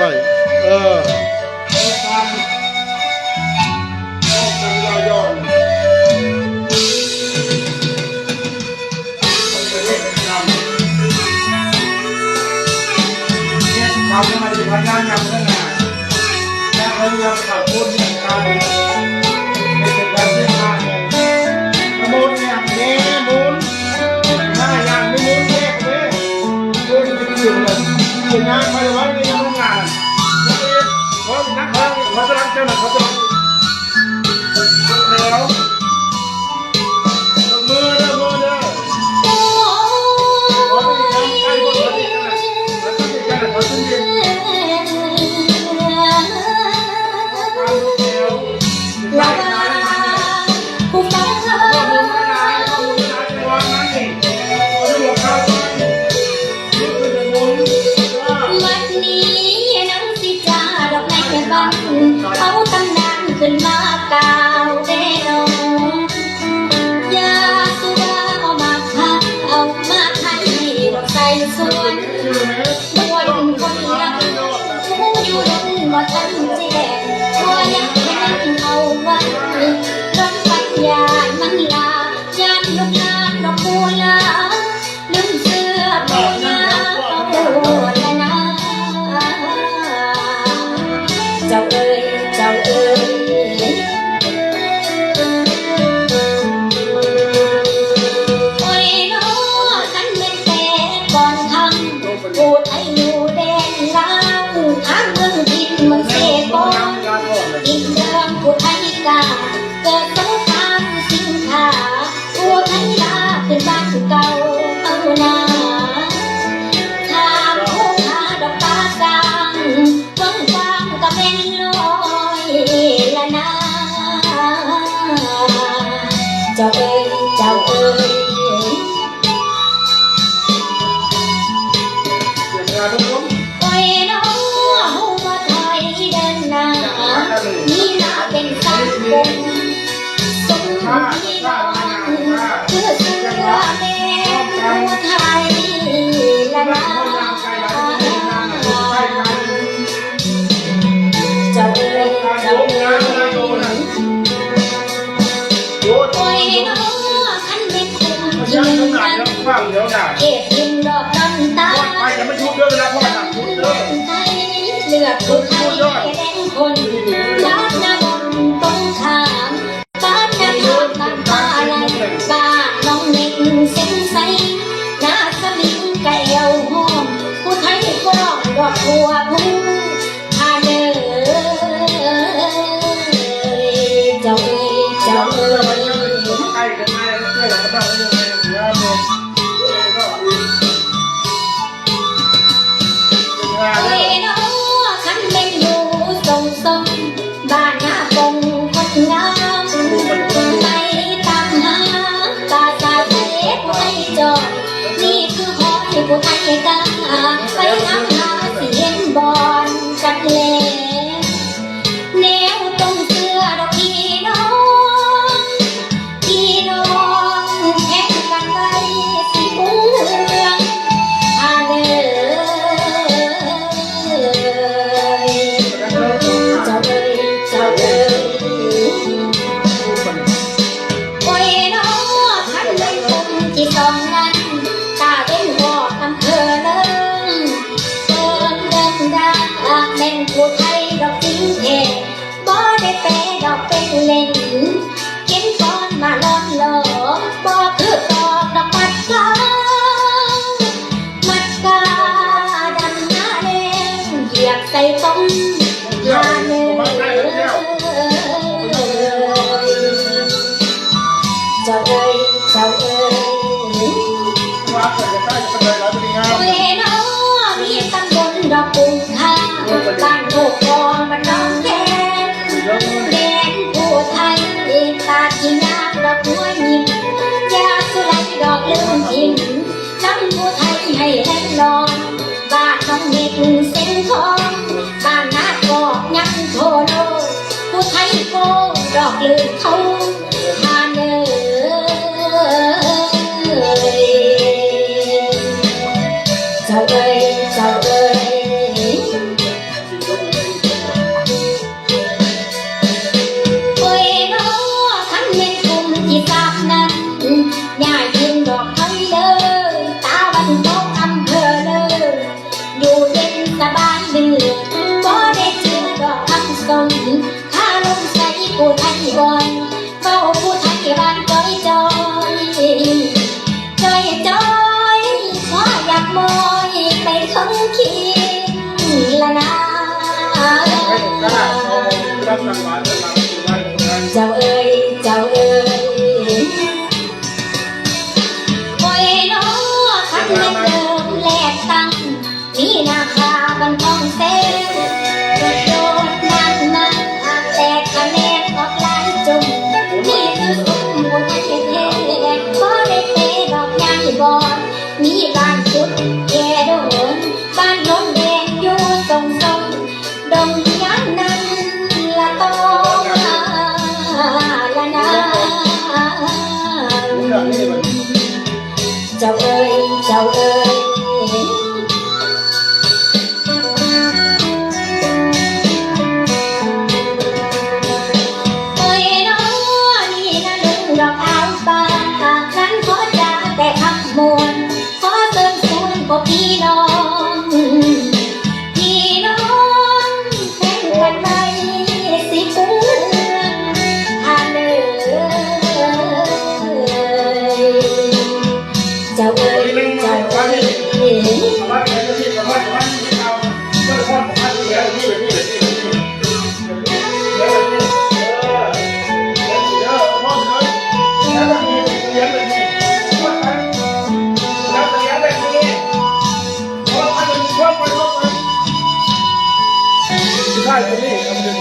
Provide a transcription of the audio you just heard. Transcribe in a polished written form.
ไว้เออทำให้มันเป็นงานยำเรื่องงานและเรื่องงานขับรถการในการเส้นทางมุนอย่างนี้มุนหน้าอย่างนี้มุนแยกเลยเพื่อนจะอยู่เลยอยู่งานมาเลยว่านี่ทำงานเพราะนักเรียนเขาจะรักเจ้าหน้าเขาจะรักแล้วมือเด้อมือเด้อเขาไม่ได้ทำใกล้คนเขาดีกันแล้วก็ดีกันเขาซึ่งดีลาผู้ฟังเธอวันนี้น้ำสิจ่าดอกไม้แก่บ้านเขาตำนานขึ้นมากล่าวเด้ออยาสุราเอามาพักเอามาให้ดอกใส่สวนบวนคนรักผู้อยู่ดนว่าทันแจ้งว่ายังแค่เอาไว้รถปัญญามันลายานลูกลานดอกบัวลาลืมเสื้อตัวงาเอาละนะเจ้าเอ๋ยเจ้าเอ๋ยโอ้ยน้อนั้นเป็นแต่ก่อนทำพูดให้อยู่แดนลาวทางเมืองดินมันเสกอนดินเดิมผู้ไทยกาเกิดสงครามสิงหาผู้ไทยลาขึ้นบ้านเก่าเอานาทางผู้ขาดอกฟ้าสางเพิ่งฟังกับเป็นลอยละนาเจ้าเอ๋ยเจ้าเอ๋ยโอ้ยน้อหูว่าถอยเดินหน้านี่นาเป็นสังคมสมที่น้องคือเสือแม่ผู้ไทยละนาเจ้าเอ๋ยเจ้าเอ๋ยโอ้ยน้อขันเป็นคนยิงกันเก็บยิงดอกน้ำตาเลือดผู้ไทยแดงคนบ้านนาบนตรงขามบ้านนาทางบ้านป่าลันบ้านน้องเล็กเส้นใสนาสลิงไก่เอาหอมผู้ไทยก็ดอกบัวพุ่งพาเดินเจ้าเอ๋ยเจ้าเอ๋ยขันเป็นอยู่ทรงทรงบ้านหน้าปงคนงามไปตามหาตาตาเทผู้ไทยจอดนี่คือหอยผู้ไทยกาไปทำหาเสียนบอนกันเลยแนวตรงเสื้อดอกพี่น้องแข่งกันไปสีบุ้งเรืองพาเดินเจ้าเอ๋ยเจ้าเอ๋ยโอ้ยน้อขันเป็นคนที่สองนั้นตาเป็นวอดอำเภอเลิงเดินดาเป็นผู้ไทยดอกจิ้งเอ๋บ่ได้แปรดอกเป็นเล่นเก็บก้อนมาล้อมหลอกบ่คือตอกดอกมัดกาดันหน้าแดงเหยียบใส่ต้มยาเนื้อเจ้าเอ๋ยเจ้าเอ๋ยโอ้ยน้อมีตำบลดอกกุ่งข้าบ้านโคกคอนบ้านน้องแก่แดนผู้ไทยตาที่งามดอกบัวยิ้มยาสุไลดอกลืมทิมน้ำผู้ไทยให้แล่นลองบ้านน้องเด็กเส้นทองบ้านนา กอกยัง กล้าเอารับรางวัลสำหรับผู้ได้ผู้ได้ เจ้าเอ๋ยเจ้าเอ๋ยโอ้ยน้อคันไม่เดิมแลกตั้งมีนาคาบันทองเส้นโดดมันแต่คะแนนออกหลายจุ่มนี่คือสุ่มบนเทศขอได้เตะดอกยางบอลมีบ้านจุดแก่โดนบ้านโน้นแดงอยู่ทรงดงยันนั้นละตอมาละนา ผู้ได้นี่มัน เจ้าเอ๋ยเจ้าเอ๋ยโอ้ยน้อนี่นะลุงดอกเอาป่านั้นขอจาแต่คำมวลขอเติมส่วนพวกพี่น้องพี่น้องแข่งกันไปสิเพื่อนอาเด้อเจ้าเอ๋ยเจ้าเอ๋ย ว่าแกจะที่กับว่าเอาเพื่อพ่อของท่านเสียนี่แบบนี้แบบนี้แบบนี้แบบนี้พ่อเลยแล้วแบบนี้เลี้ยงแบบนี้ว่าท่านแล้วเลี้ยงแบบนี้เพราะท่านจะมีครอบครัวได้เลยนี่เอาไปดู